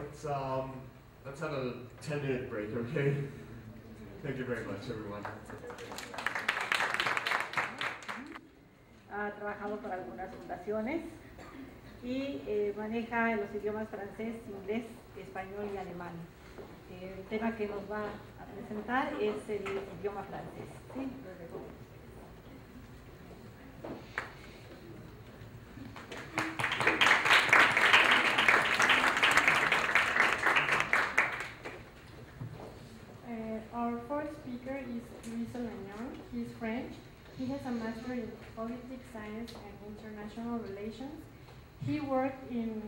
let's have a 10-minute break, okay? Thank you very much, everyone. Ha trabajado para algunas fundaciones y maneja los idiomas francés, inglés, español y alemán. El tema que nos va a presentar es el idioma francés. ¿Sí? Our first speaker is Louis Solignon. He is French. He has a master in politics, science, and international relations. He worked in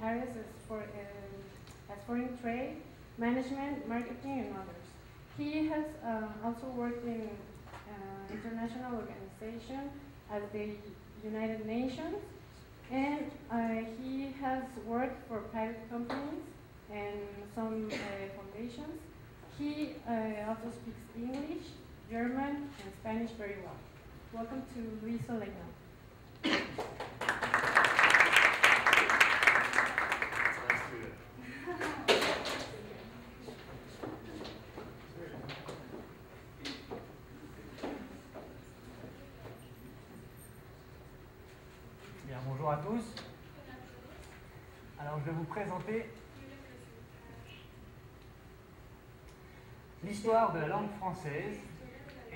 areas as foreign trade, management, marketing, and others. He has also worked in international organizations as the United Nations, and he has worked for private companies and some foundations. He also speaks English, German, and Spanish very well. Welcome to Louis Solignon. Bien, bonjour à tous. Alors je vais vous présenter l'histoire de la langue française.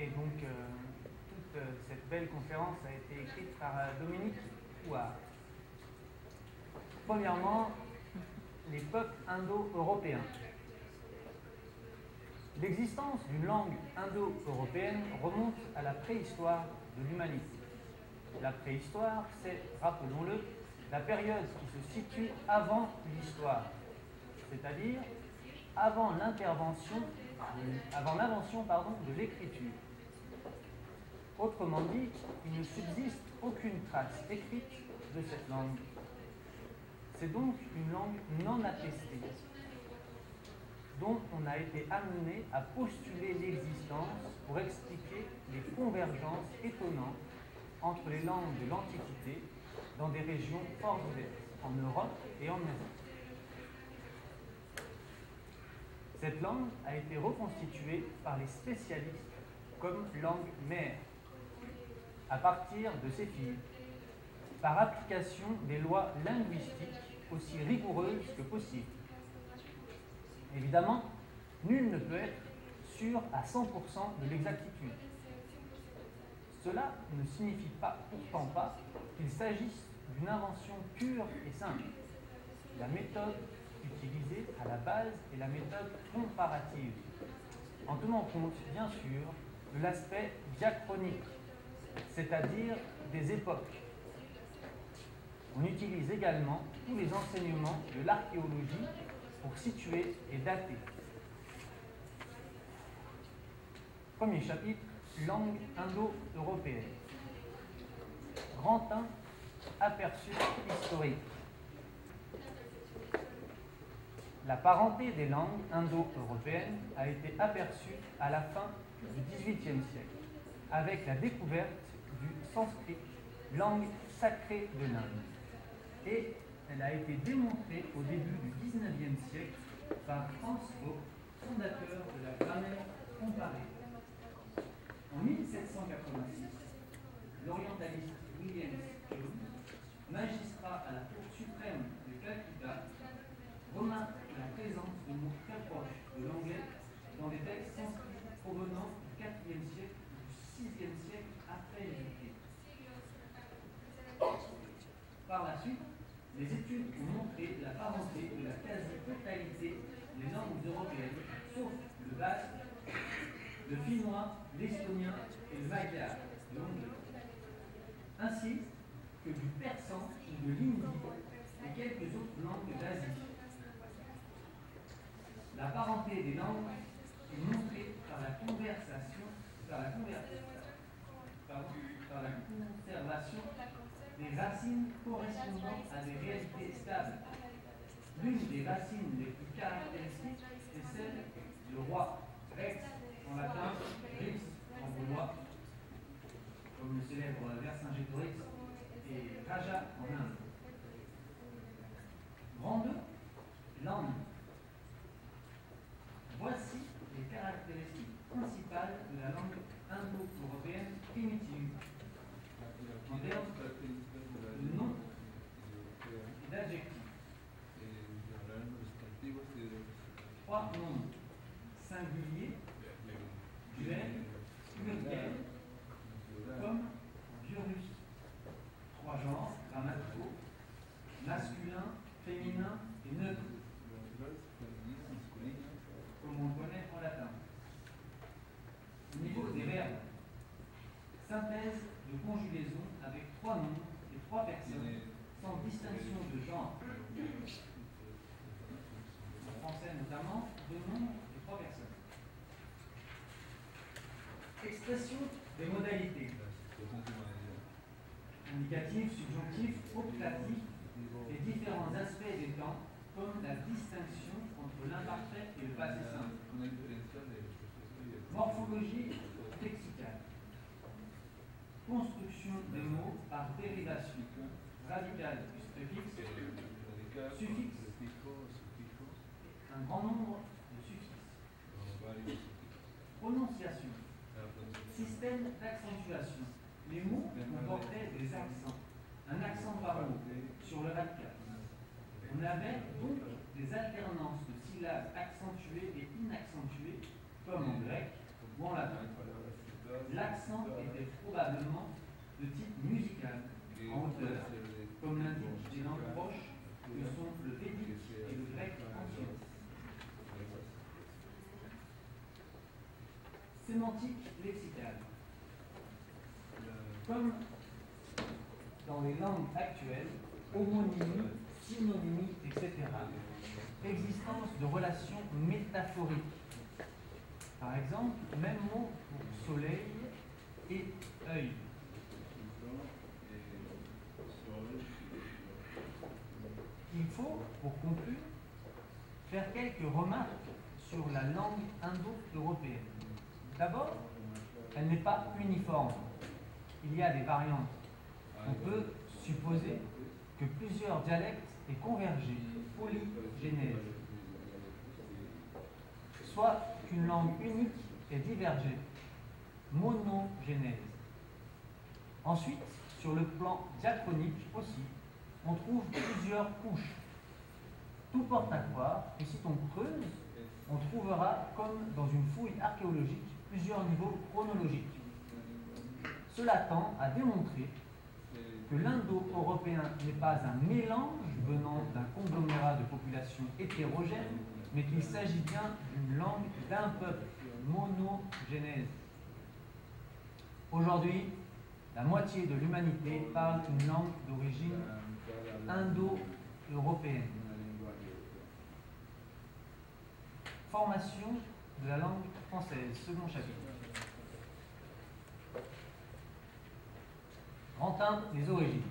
Et donc toute cette belle conférence a été écrite par Dominique Houard. Premièrement, les peuples indo-européens. L'existence d'une langue indo-européenne remonte à la préhistoire de l'humanité. La préhistoire, c'est, rappelons-le, la période qui se situe avant l'histoire, c'est-à-dire avant l'invention de l'écriture. Autrement dit, il ne subsiste aucune trace écrite de cette langue. C'est donc une langue non attestée, dont on a été amené à postuler l'existence pour expliquer les convergences étonnantes entre les langues de l'Antiquité dans des régions fort diverses, en Europe et en Asie. Cette langue a été reconstituée par les spécialistes comme langue mère, à partir de ses filles, par application des lois linguistiques aussi rigoureuses que possible. Évidemment, nul ne peut être sûr à 100% de l'exactitude. Cela ne signifie pourtant pas qu'il s'agisse d'une invention pure et simple. La méthode utilisée à la base est la méthode comparative, en tenant compte, bien sûr, de l'aspect diachronique, c'est-à-dire des époques. On utilise également tous les enseignements de l'archéologie pour situer et dater. Premier chapitre, langue indo-européenne. Grand 1, aperçu historique. La parenté des langues indo-européennes a été aperçue à la fin du XVIIIe siècle, avec la découverte du sanskrit, langue sacrée de l'Inde. Et elle a été démontrée au début du XIXe siècle par Franz Bopp, fondateur de la grammaire comparée. En 1786, l'orientaliste William Jones, magistrat à la Cour suprême de Calcutta, remarque la présence de mots très proches de l'anglais dans des textes sanskrits provenant du IVe siècle ou du VIe siècle après Jésus-Christ. Par la suite, les études ont montré la parenté de la quasi-totalité des langues européennes, sauf le basque, le finnois, l'estonien et le magyar, l'anglais, ainsi que du persan ou de l'hindi et quelques autres langues d'Asie. La parenté des langues est montrée par la conservation des racines correspondant à des réalités stables. L'une des racines les plus caractéristiques est celle de roi, rex en latin, rix en gaulois, comme le célèbre Vercingétorix, et raja en Inde. Grand 2, 3 nombres singuliers, duels, pluriels, comme vieux russe. 3 genres grammaticaux, masculin, féminin et neutre, comme on le connaît en latin. Au niveau des verbes, synthèse de conjugaison avec 3 noms et 3 personnes, sans distinction de genre. En français notamment, 2 noms et 3 personnes. Expression des modalités. Indicatif, subjonctif, optatif, les différents aspects des temps, comme la distinction entre l'imparfait et le passé simple. Morphologie lexicale. Construction des mots par dérivation. Radical du suffixe, un grand nombre de suffixes. Prononciation. Système d'accentuation. Les mots comportaient des accents, un accent par mot, sur le radical. On avait donc des alternances de syllabes accentuées et inaccentuées, comme en grec ou en latin. L'accent était probablement de type musical, en hauteur, comme l'indiquent des langues proches que sont le védique et le grec ancien. Sémantique lexicale. Comme dans les langues actuelles, homonymie, synonymie, etc. Existence de relations métaphoriques. Par exemple, même mot pour soleil et œil. Il faut, pour conclure, faire quelques remarques sur la langue indo-européenne. D'abord, elle n'est pas uniforme. Il y a des variantes. On peut supposer que plusieurs dialectes aient convergé, polygénèse, soit qu'une langue unique ait divergé, monogénèse. Ensuite, sur le plan diachronique aussi, on trouve plusieurs couches. Tout porte à croire que si on creuse, on trouvera, comme dans une fouille archéologique, plusieurs niveaux chronologiques. Cela tend à démontrer que l'indo-européen n'est pas un mélange venant d'un conglomérat de populations hétérogènes, mais qu'il s'agit bien d'une langue d'un peuple, monogénèse. Aujourd'hui, la moitié de l'humanité parle une langue d'origine indo-européenne. Formation de la langue française, second chapitre. Grand 1, les origines.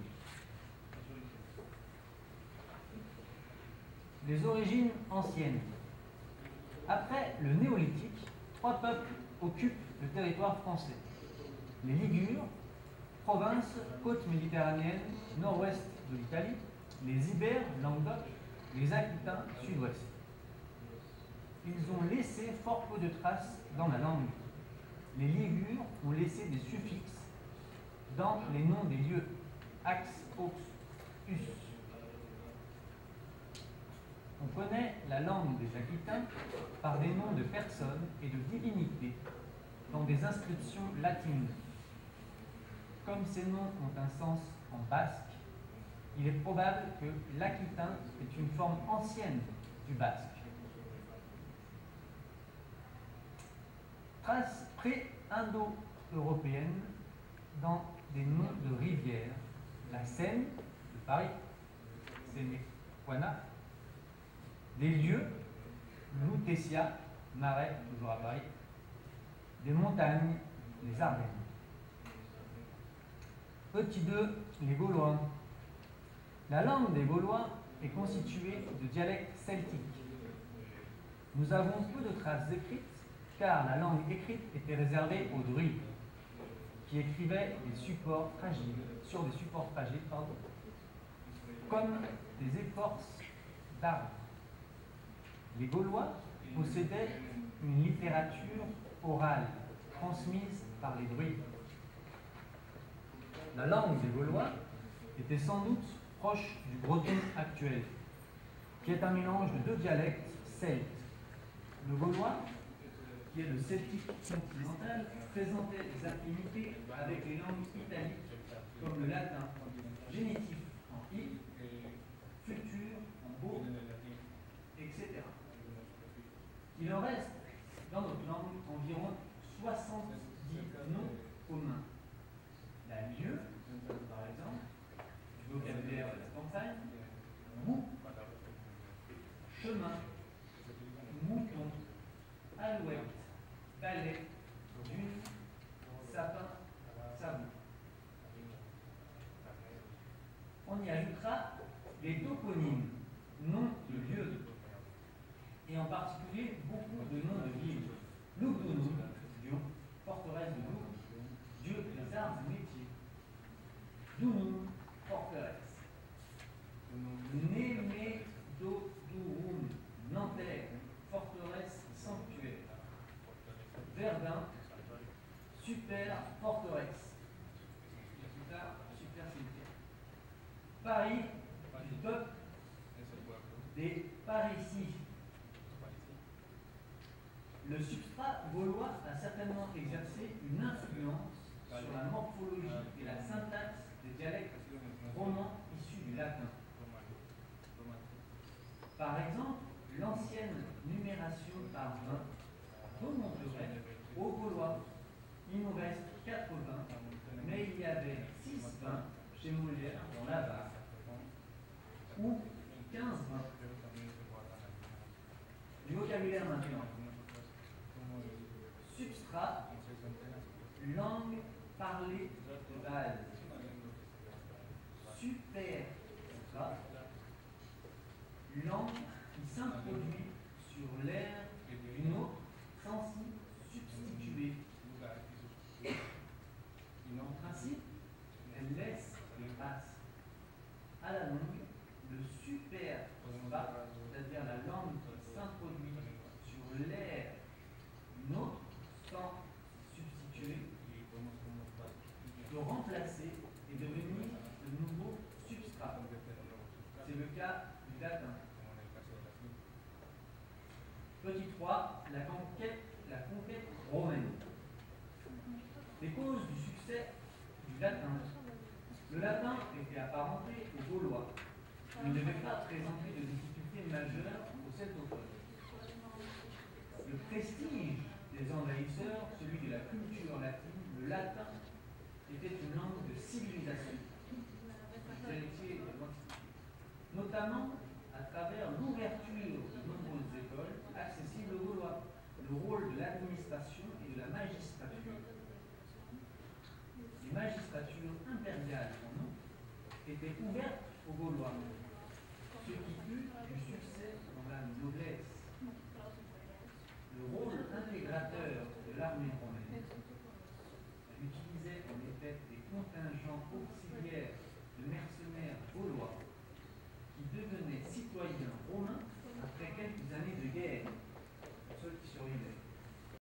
Les origines anciennes. Après le néolithique, 3 peuples occupent le territoire français. Les Ligures, province côte méditerranéenne, nord-ouest de l'Italie, les Ibères, Languedoc, les Aquitains, sud-ouest. Ils ont laissé fort peu de traces dans la langue. Les Ligures ont laissé des suffixes dans les noms des lieux, ax, aux, us. On connaît la langue des Aquitains par des noms de personnes et de divinités dans des inscriptions latines. Comme ces noms ont un sens en basque, il est probable que l'aquitain est une forme ancienne du basque. Traces pré-indo-européennes dans des noms de rivières, la Seine de Paris, Seine-Quana, des lieux, Lutetia, Marais, toujours à Paris, des montagnes, les Ardennes. Petit 2, les Gaulois. La langue des Gaulois est constituée de dialectes celtiques. Nous avons peu de traces écrites, car la langue écrite était réservée aux druides, qui écrivaient sur des supports fragiles, comme des écorces d'arbres. Les Gaulois possédaient une littérature orale, transmise par les druides. La langue des Gaulois était sans doute proche du breton actuel, qui est un mélange de 2 dialectes celtes, Le gaulois, qui est le celtique continental, présentait des affinités avec les langues italiques comme le latin, génitif en i, futur en beau, etc. Il en reste dans notre langue environ 70 noms communs. La lieue, par exemple, du vocabulaire de la campagne, mout, chemin, mouton, alouette, balai, dune, sapin, savon. On y ajoutera les toponymes, noms de lieux, et en particulier beaucoup de noms de villes. Lugdunum, Lyon, forteresse de Louvre, dieu des arts et métiers. Dunum, forteresse. Nemedodurum, Nanterre, forteresse sanctuaire. Verdun, super forteresse. Et plus tard, super cimetière. Paris, du peuple des Parisis. Le substrat gaulois a certainement exercé une influence sur la morphologie et la syntaxe des dialectes romans issus du latin. Par exemple, l'ancienne numération par 20 remonterait au gaulois. Il nous reste 4 vins, mais il y avait 6 vins chez Molière dans l'Avare, ou 15 vins. Du vocabulaire maintenant. Substrat, langue parlée de base. Superstrat, langue qui s'introduit sur l'air d'une autre sans s'y substituer. En principe, elle laisse des traces. À la longue, le superstrat, c'est-à-dire la langue qui s'introduit sur l'air d'une autre sans substituer, peut remplacer et devenir de nouveaux substrats. C'est le cas du latin. Petit 3, la conquête romaine. Les causes du succès du latin. Le latin était apparenté au gaulois. Il ne devait pas présenter de difficultés majeures aux celtophones. Le prestige des envahisseurs, celui de la culture latine, le latin, était une langue de civilisation, d'héritier de l'Antiquité, notamment à travers l'ouverture de nombreuses écoles accessibles aux Gaulois, le rôle de l'administration et de la magistrature. Les magistratures impériales, en outre, étaient ouvertes aux Gaulois, ce qui eut du succès dans la noblesse. Le rôle intégrateur de l'armée romaine, elle utilisait en effet des contingents auxiliaires de mercenaires gaulois qui devenaient citoyens romains